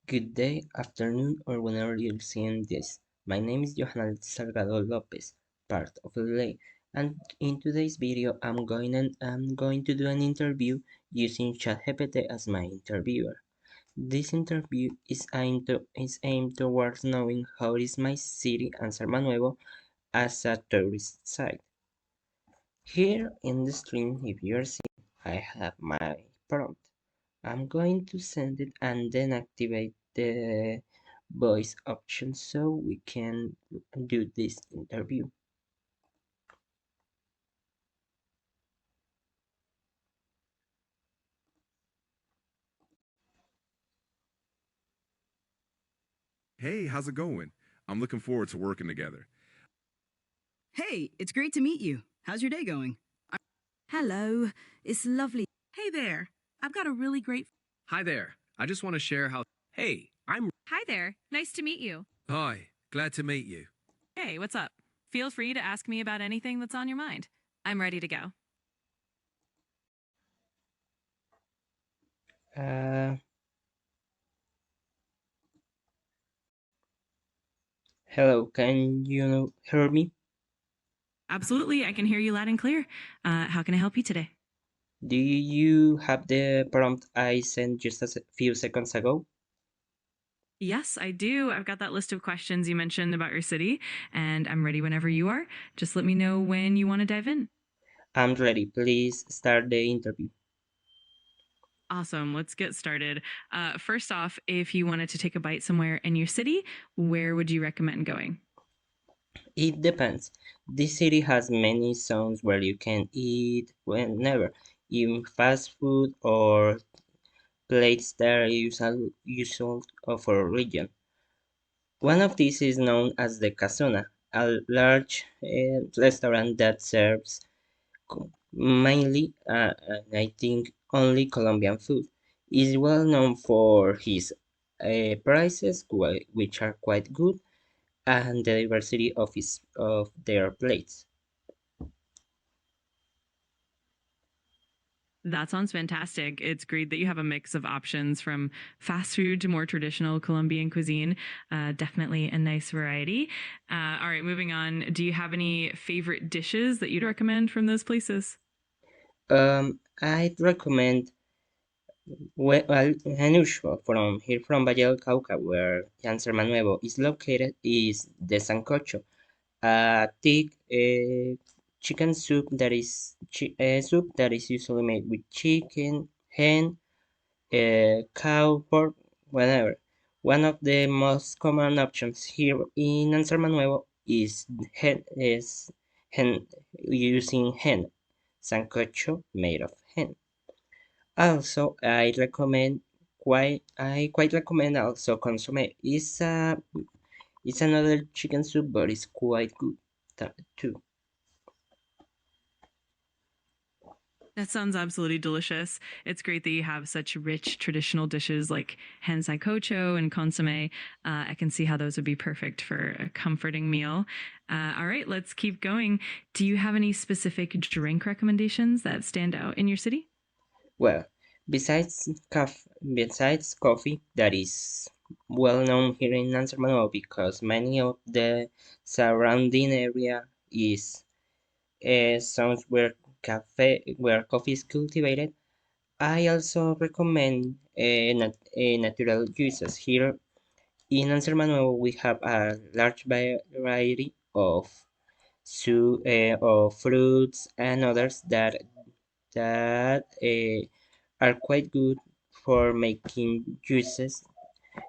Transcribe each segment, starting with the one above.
Good day, afternoon, or whenever you're seeing this. My name is Jhojan Salgado Lopez, part of LA, and in today's video I'm going to do an interview using ChatGPT as my interviewer. This interview is aimed towards knowing how is my city and San Manuel as a tourist site. Here in the screen, if you're seeing, I have my prompt. I'm going to send it and then activate the voice option so we can do this interview. Hey, how's it going? I'm looking forward to working together. Hey, it's great to meet you. How's your day going? Hello, it's lovely. Hey there. I've got a really great. Hi there. I just want to share how. Hey, I'm. Hi there. Nice to meet you. Hi, glad to meet you. Hey, what's up? Feel free to ask me about anything that's on your mind. I'm ready to go. Uh, Hello, can you hear me? Absolutely, I can hear you loud and clear. How can I help you today? Do you have the prompt I sent just a few seconds ago? Yes, I do. I've got that list of questions you mentioned about your city, and I'm ready whenever you are. Just let me know when you want to dive in. I'm ready. Please start the interview. Awesome. Let's get started. First off, if you wanted to take a bite somewhere in your city, where would you recommend going? It depends. This city has many zones where you can eat whenever, even fast food or plates that are usual of our region. One of these is known as the Casona, a large restaurant that serves mainly, I think, only Colombian food. Is well known for his prices, which are quite good, and the diversity of their plates. That sounds fantastic. It's great that you have a mix of options from fast food to more traditional Colombian cuisine. Definitely a nice variety. All right, moving on. Do you have any favorite dishes that you'd recommend from those places? I'd recommend well, unusual from here from Valle del Cauca, where San Manuel is located, is the sancocho, a thick chicken soup that is soup that is usually made with chicken, hen, cow, pork, whatever. One of the most common options here in San Manuel is hen using hen sancocho made of hen. Also, I quite recommend also consomme. It's another chicken soup, but it's quite good too. That sounds absolutely delicious. It's great that you have such rich traditional dishes like hen sancocho and consomme. I can see how those would be perfect for a comforting meal. All right, let's keep going. Do you have any specific drink recommendations that stand out in your city? Well, besides coffee, that is well known here in San Manuel because many of the surrounding area is zones where coffee is cultivated. I also recommend natural juices. Here in San Manuel, we have a large variety of fruits and others that are quite good for making juices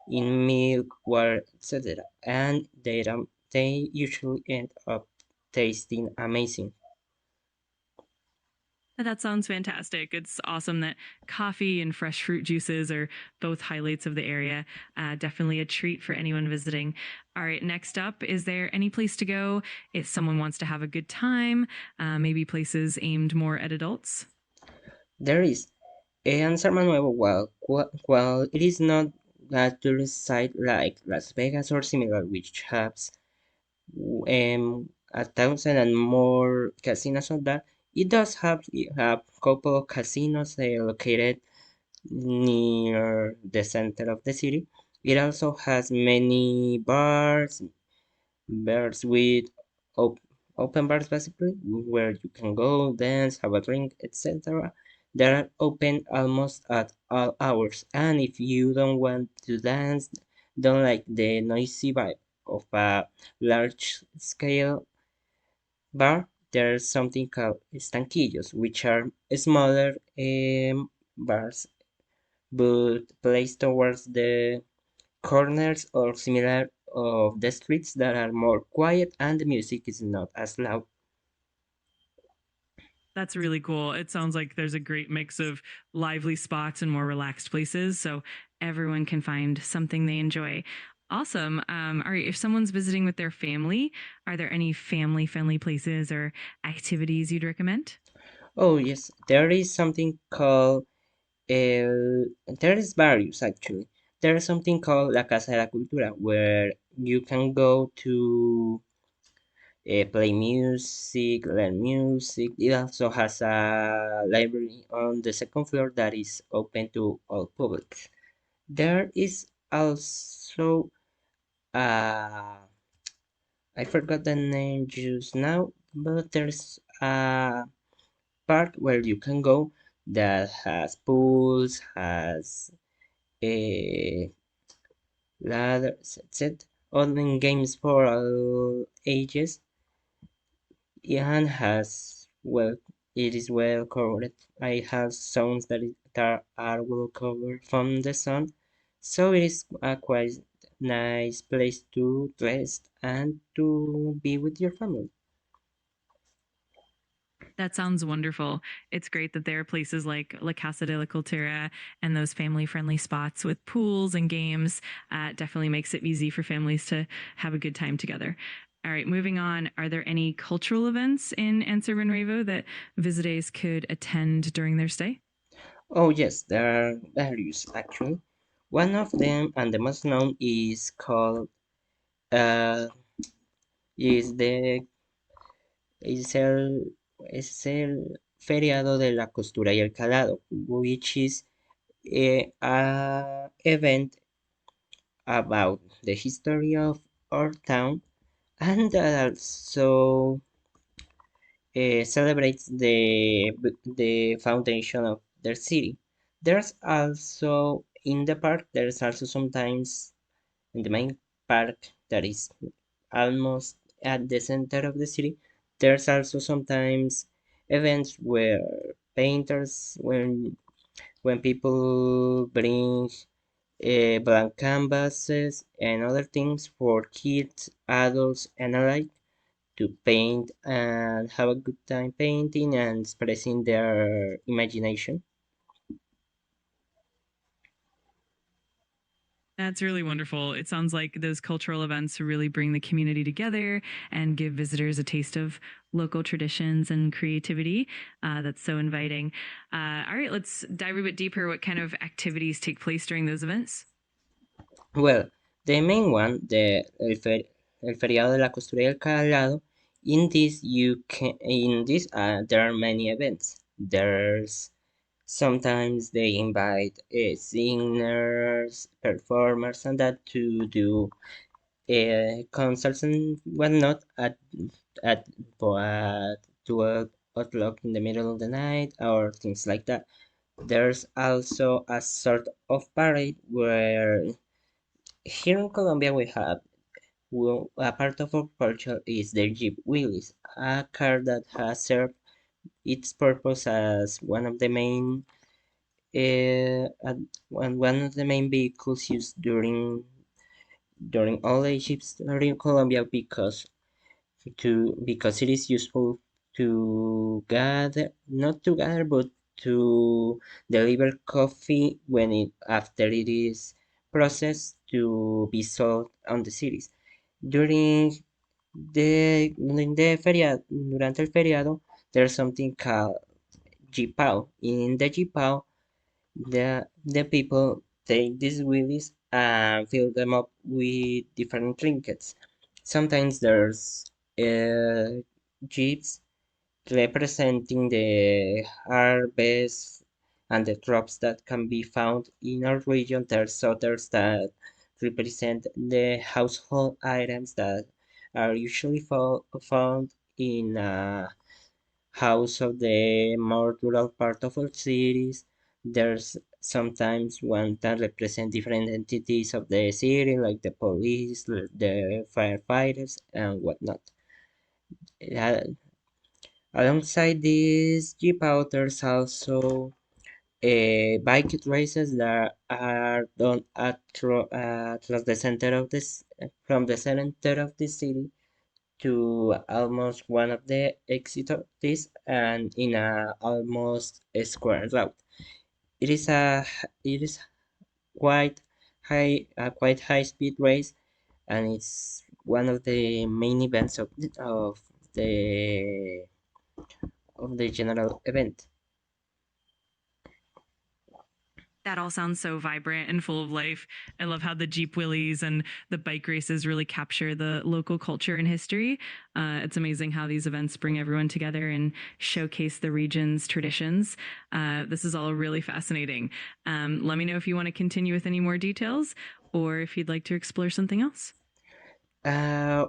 in milk, water, etc. And they usually end up tasting amazing. That sounds fantastic. It's awesome that coffee and fresh fruit juices are both highlights of the area. Definitely a treat for anyone visiting. All right, next up, is there any place to go if someone wants to have a good time? Maybe places aimed more at adults? There is. And San Manuel, while it is not a tourist site like Las Vegas or similar, which has 1,000 and more casinos on that, it does have a couple of casinos located near the center of the city. It also has many bars with op- open bars basically, where you can go, dance, have a drink, etc. They are open almost at all hours, and if you don't want to dance, don't like the noisy vibe of a large scale bar, there's something called estanquillos, which are smaller bars but placed towards the corners or similar of the streets that are more quiet and the music is not as loud. That's really cool. It sounds like there's a great mix of lively spots and more relaxed places, so everyone can find something they enjoy. Awesome. All right. If someone's visiting with their family, are there any family friendly places or activities you'd recommend? Oh yes, there is something called there is various actually. There is something called La Casa de la Cultura where you can go to play music, learn music. It also has a library on the second floor that is open to all public. There is also I forgot the name just now, but there's a park where you can go that has pools, has a ladders, etc. Online games for all ages, and has well, it is well covered. I have zones that are well covered from the sun, so it is a quite nice place to rest and to be with your family. That sounds wonderful. It's great that there are places like La Casa de la Cultura and those family friendly spots with pools and games. Definitely makes it easy for families to have a good time together. All right, moving on. Are there any cultural events in Anservenrevo that visitors could attend during their stay? Oh yes, there are various actually. One of them and the most known is called uh, is the es el feriado de la costura y el calado, which is a event about the history of our town and that also celebrates the foundation of their city. There's also in the park. There's also sometimes in the main park that is almost at the center of the city. There's also sometimes events where painters, when people bring blank canvases and other things for kids, adults, and alike to paint and have a good time painting and expressing their imagination. That's really wonderful. It sounds like those cultural events really bring the community together and give visitors a taste of local traditions and creativity. That's so inviting. All right, let's dive a bit deeper. What kind of activities take place during those events? Well, the main one, el feriado de la costura y el calado, in this there are many events. There's sometimes they invite singers, performers, and that to do concerts and whatnot at, at 12 o'clock in the middle of the night or things like that. There's also a sort of parade where here in Colombia we have a part of our culture is the Jeep Willys, a car that has served its purpose as one of the main vehicles used during all Egypt's history in Colombia because it is useful to gather not to gather but to deliver coffee when it after it is processed to be sold on the cities. During durante el feriado, there's something called Jipao. In the Jipao, the people take these wheelies and fill them up with different trinkets. Sometimes there's jeeps representing the harvest and the crops that can be found in our region. There's others that represent the household items that are usually found in a house of the more rural part of our cities. There's sometimes one that represent different entities of the city, like the police, the firefighters, and whatnot. Uh, Alongside these Jeep out, there's also bike races that are done across the center of this, from the center of the city to almost one of the exit of this, and in a almost a square route. It is quite high speed race, and it's one of the main events the of the general event. That all sounds so vibrant and full of life. I love how the Jeep Willies and the bike races really capture the local culture and history. It's amazing how these events bring everyone together and showcase the region's traditions. This is all really fascinating. Let me know if you want to continue with any more details or if you'd like to explore something else. I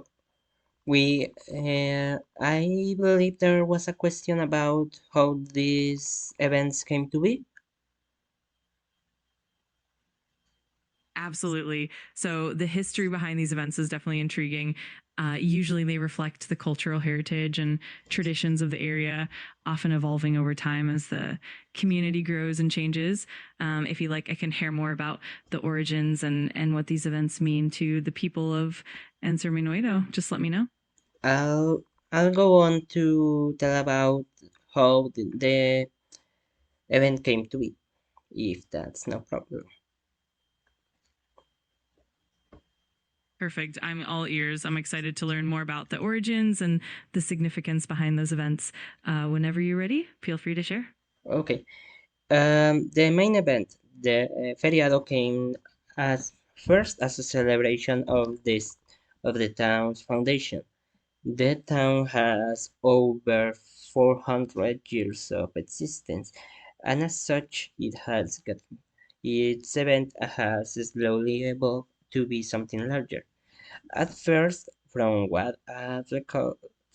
believe there was a question about how these events came to be. Absolutely. So the history behind these events is definitely intriguing. Usually they reflect the cultural heritage and traditions of the area, often evolving over time as the community grows and changes. If you like, I can hear more about the origins and what these events mean to the people of Encerminueto. Just let me know. I'll go on to tell about how the event came to be, if that's no problem. Perfect. I'm all ears. I'm excited to learn more about the origins and the significance behind those events. Whenever you're ready, feel free to share. Okay. The main event, the feriado, came as first as a celebration of the town's foundation. The town has over 400 years of existence, and as such, its event has slowly evolved to be something larger. At first, from what I've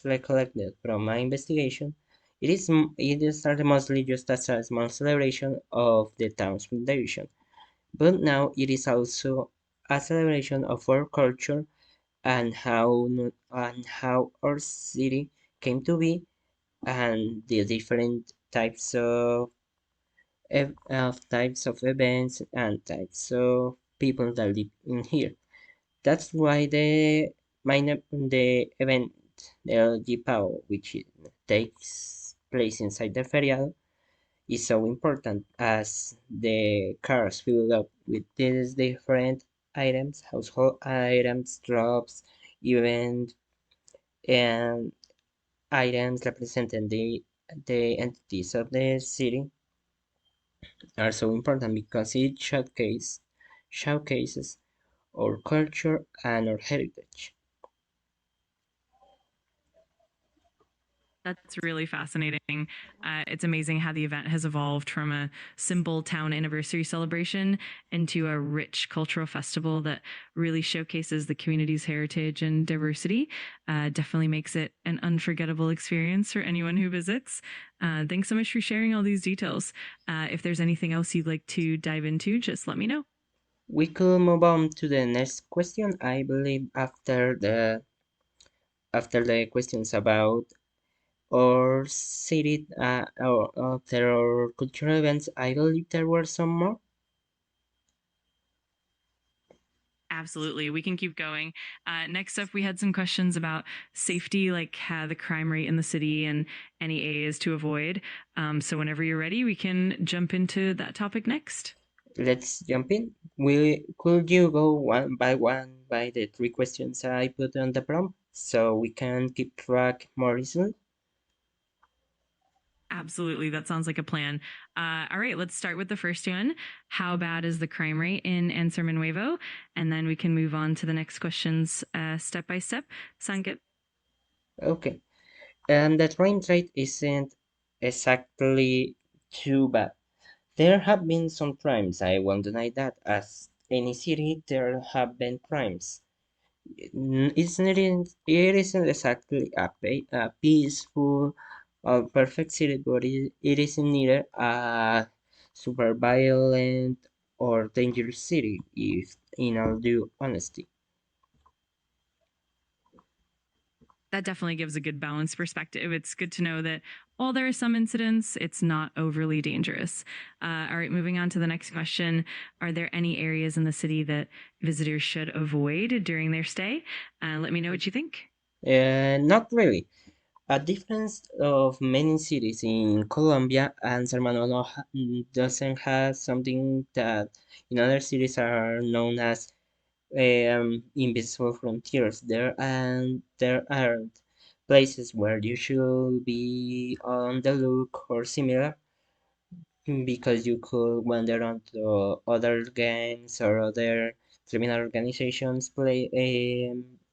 recollected from my investigation, it started mostly just as a small celebration of the town's foundation, but now it is also a celebration of our culture and how our city came to be, and the different types of events and types of people that live in here. That's why the event, the LG Power, which takes place inside the feriado, is so important, as the cars fill up with these different items, household items, drops, even and items representing the entities of the city are so important because it showcases our culture and our heritage. That's really fascinating. It's amazing how the event has evolved from a simple town anniversary celebration into a rich cultural festival that really showcases the community's heritage and diversity. Definitely makes it an unforgettable experience for anyone who visits. Thanks so much for sharing all these details. If there's anything else you'd like to dive into, just let me know. We could move on to the next question. I believe after the questions about our city or other cultural events, I believe there were some more. Absolutely. We can keep going. Next up, we had some questions about safety, like the crime rate in the city and any areas to avoid. So, whenever you're ready, we can jump into that topic next. Let's jump in. Could you go one by the three questions I put on the prompt so we can keep track more easily? Absolutely. That sounds like a plan. All right, let's start with the first one. How bad is the crime rate in Anserman Nuevo? And then we can move on to the next questions step by step. Sound good? Okay. The crime rate isn't exactly too bad. There have been some crimes, I won't deny that, as any city, there have been crimes. It isn't exactly a peaceful or perfect city, but it isn't neither a super violent or dangerous city, if in all due honesty. That definitely gives a good balanced perspective. It's good to know that while there are some incidents, it's not overly dangerous. All right, moving on to the next question. Are there any areas in the city that visitors should avoid during their stay? Let me know what you think. Not really. A difference of many cities in Colombia, and San Manuel doesn't have something that in other cities are known as invisible frontiers. There are places where you should be on the look or similar, because you could wander onto other gangs or other criminal organizations play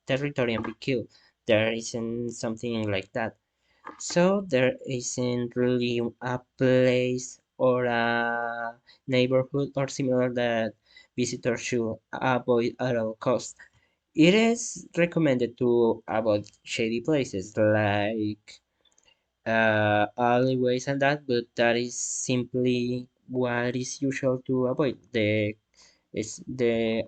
territory and be killed. There isn't something like that. So there isn't really a place or a neighborhood or similar that visitors should avoid at all costs. It is recommended to avoid shady places like alleyways and that, but that is simply what is usual to avoid. The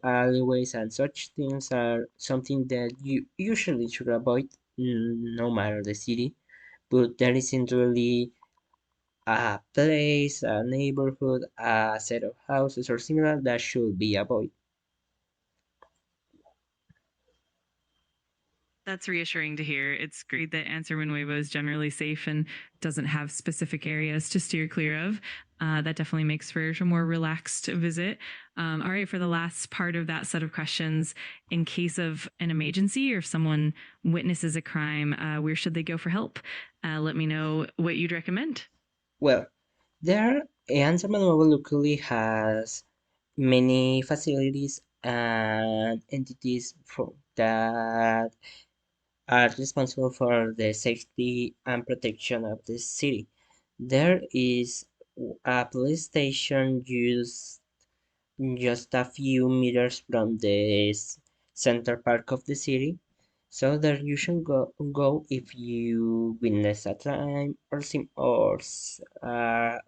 alleyways and such things are something that you usually should avoid, no matter the city. But there isn't really a place, a neighborhood, a set of houses or similar that should be avoided. That's reassuring to hear. It's great that Answer Nuevo is generally safe and doesn't have specific areas to steer clear of. That definitely makes for a more relaxed visit. All right, for the last part of that set of questions, in case of an emergency or if someone witnesses a crime, where should they go for help? Let me know what you'd recommend. Well, there, San Manuel luckily has many facilities and entities that are responsible for the safety and protection of the city. There is a police station just a few meters from the center park of the city. So there you should go if you witness a crime or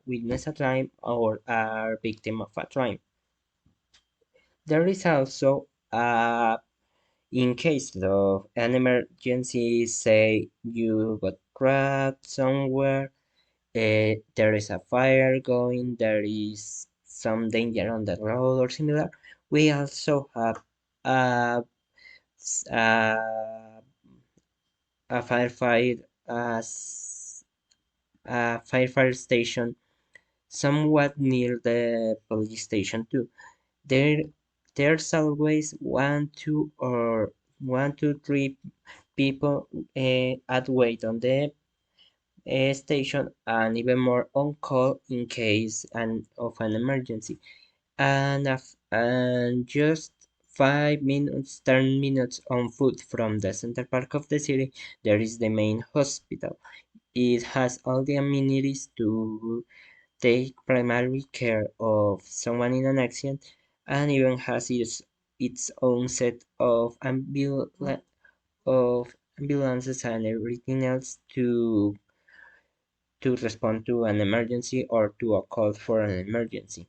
witness a crime or are victim of a crime. There is also in case of an emergency, say you got trapped somewhere, there is a fire going, there is some danger on the road or similar. We also have a, a, a firefight as a firefighter station somewhat near the police station too. There there's always one, two, three people at wait on the station and even more on call in case of an emergency. And just 5 minutes, 10 minutes on foot from the center park of the city, there is the main hospital. It has all the amenities to take primary care of someone in an accident, and even has its own set of ambulances and everything else to respond to an emergency or to a call for an emergency.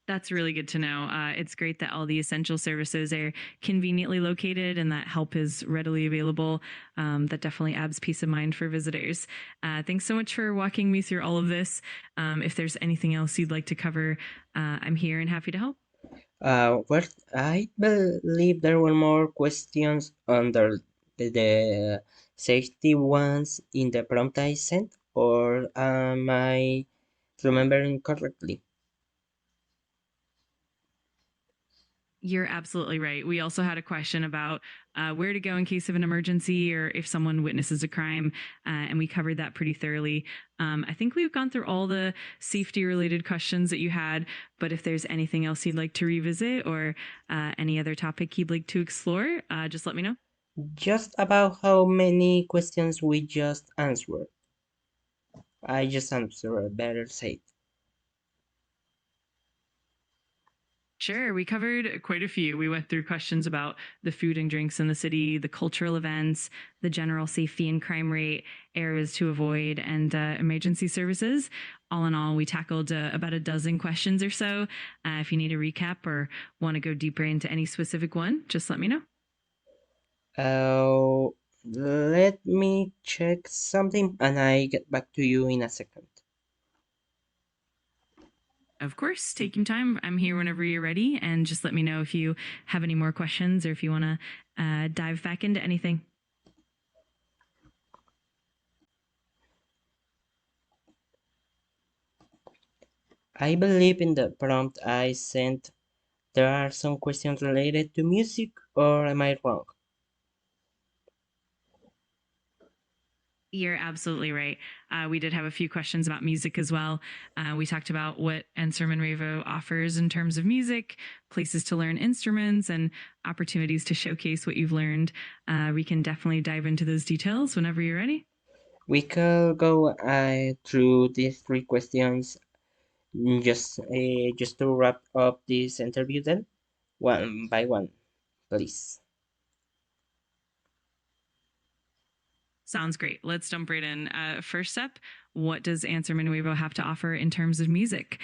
That's really good to know. It's great that all the essential services are conveniently located and that help is readily available. That definitely adds peace of mind for visitors. Thanks so much for walking me through all of this. If there's anything else you'd like to cover, I'm here and happy to help. Well, I believe there were more questions under the safety ones in the prompt I sent, or am I remembering correctly? You're absolutely right. We also had a question about where to go in case of an emergency or if someone witnesses a crime, and we covered that pretty thoroughly. I think we've gone through all the safety related questions that you had, but if there's anything else you'd like to revisit or any other topic you'd like to explore, just let me know. Just about how many questions we just answered. I just answered, better said. Sure, we covered quite a few. We went through questions about the food and drinks in the city, the cultural events, the general safety and crime rate, areas to avoid, and emergency services. All in all, we tackled about a dozen questions or so. If you need a recap or want to go deeper into any specific one, just let me know. Let me check something and I get back to you in a second. Of course, take your time. I'm here whenever you're ready, and just let me know if you have any more questions or if you want to dive back into anything. I believe in the prompt I sent there are some questions related to music, or am I wrong? You're absolutely right. We did have a few questions about music as well. We talked about what Enserman Revo offers in terms of music, places to learn instruments, and opportunities to showcase what you've learned. We can definitely dive into those details whenever you're ready. We could go through these three questions just to wrap up this interview then, one by one, please. Sounds great. Let's jump right in. First up, what does Answer Minuevo have to offer in terms of music?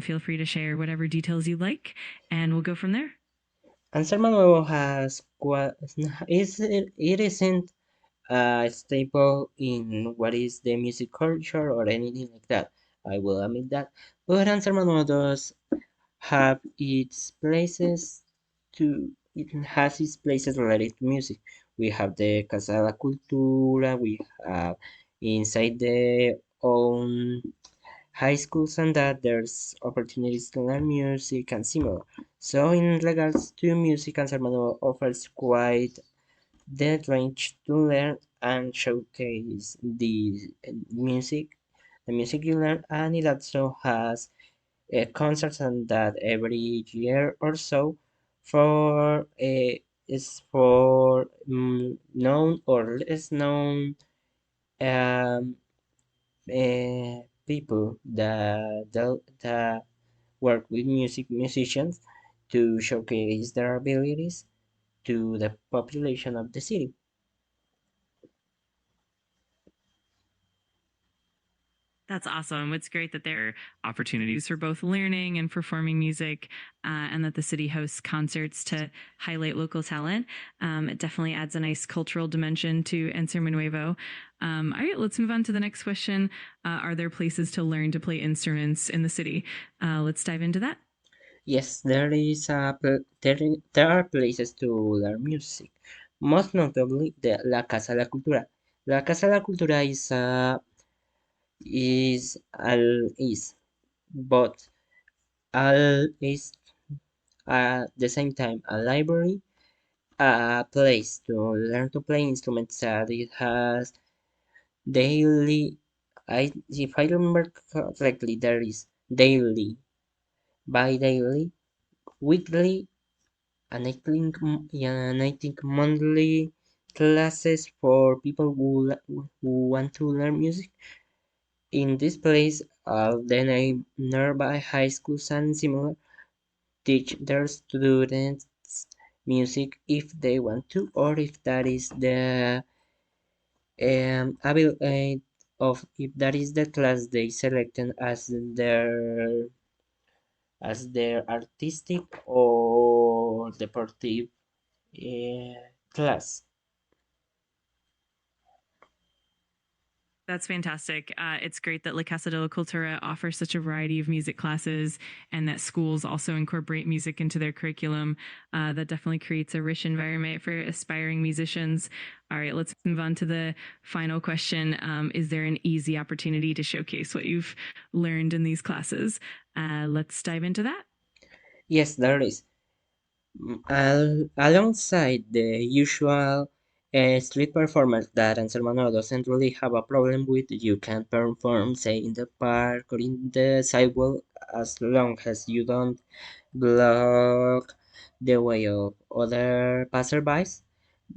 Feel free to share whatever details you like, and we'll go from there. Answer Manuel has it isn't staple in what is the music culture or anything like that. I will admit that. But Answer Manuel does have its places it has its places related to music. We have the Casa de la Cultura, we have inside the own high schools and that there's opportunities to learn music and similar. So in regards to music, San Salvador offers quite the range to learn and showcase the music you learn, and it also has concerts and that every year or so for is for known or less known um, people that work with musicians to showcase their abilities to the population of the city. That's awesome. It's great that there are opportunities for both learning and performing music, and that the city hosts concerts to highlight local talent. It definitely adds a nice cultural dimension to Enser Nuevo. All right, let's move on to the next question. Are there places to learn to play instruments in the city? Let's dive into that. Yes, there are places to learn music, most notably the La Casa de la Cultura. La Casa de la Cultura is but is at the same time a library, a place to learn to play instruments that it has daily. If I remember correctly, there is daily, bi-daily, weekly, and I think monthly classes for people who want to learn music. In this place, the nearby high schools and similar teach their students music if they want to, or if that is the if that is the class they selected as their artistic or deportive class. That's fantastic. It's great that La Casa de la Cultura offers such a variety of music classes and that schools also incorporate music into their curriculum. That definitely creates a rich environment for aspiring musicians. All right, let's move on to the final question. Is there an easy opportunity to showcase what you've learned in these classes? Let's dive into that. Yes, there is. Alongside the usual street performers that Anselmo doesn't really have a problem with, you can perform, say, in the park or in the sidewalk as long as you don't block the way of other passerbys.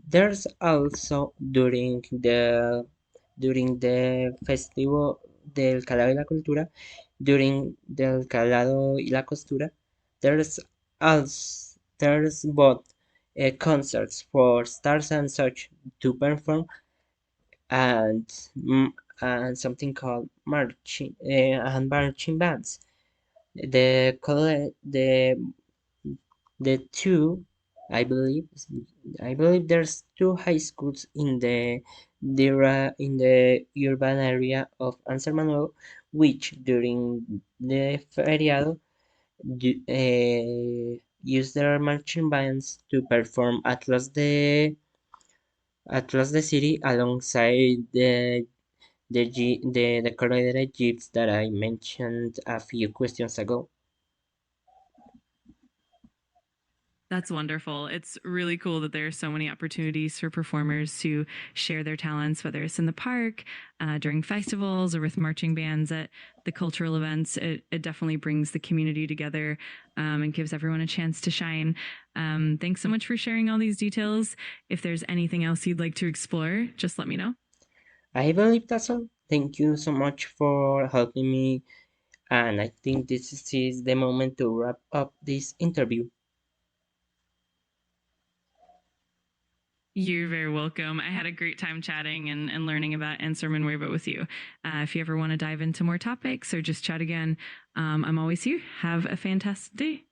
There's also during the festival del Calado y la Cultura, during del Calado y la Costura, there's Also, there's both concerts for stars and such to perform, and and something called marching bands. The two, I believe, there's two high schools in the urban area of San Manuel, which during the feriado use their marching bands to perform across the city alongside the corridor jeeps that I mentioned a few questions ago. That's wonderful. It's really cool that there are so many opportunities for performers to share their talents, whether it's in the park, during festivals, or with marching bands at the cultural events. It definitely brings the community together and gives everyone a chance to shine. Thanks so much for sharing all these details. If there's anything else you'd like to explore, just let me know. I believe that's all. Thank you so much for helping me, and I think this is the moment to wrap up this interview. You're very welcome. I had a great time chatting and learning about Enserman Huevo with you. If you ever want to dive into more topics or just chat again, I'm always here. Have a fantastic day.